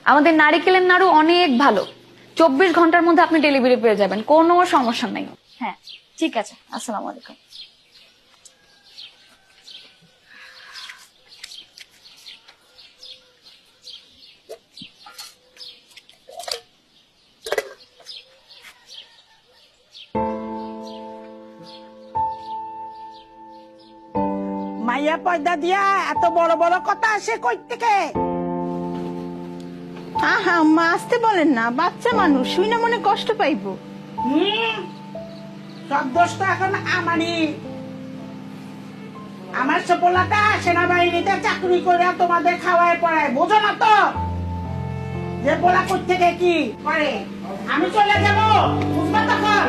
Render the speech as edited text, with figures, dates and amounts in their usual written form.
আমাদের নারিকেলের নাড়ু অনেক ভালো, 24 ঘন্টার মধ্যে আপনি ডেলিভারি পেয়ে যাবেন, কোনো সমস্যা নেই। হ্যাঁ ঠিক আছে, আসসালামু আলাইকুম। মাইয়া পয়দা দিয়া এত বড় বড় কথা আসে কই থেকে? আহা মা আসতে বলেন না, বাচ্চা মানুষ শুনে মনে কষ্ট পাইবো। সব দোষ তো এখন আমারই। আমার সফলতা সেনাবাহিনীতে চাকরি করে তোমাদের খাওয়ায় পড়ায়, বোঝো না তো যে পোলা কই থেকে কি করে? আমি চলে যাবো, বুঝবা তখন?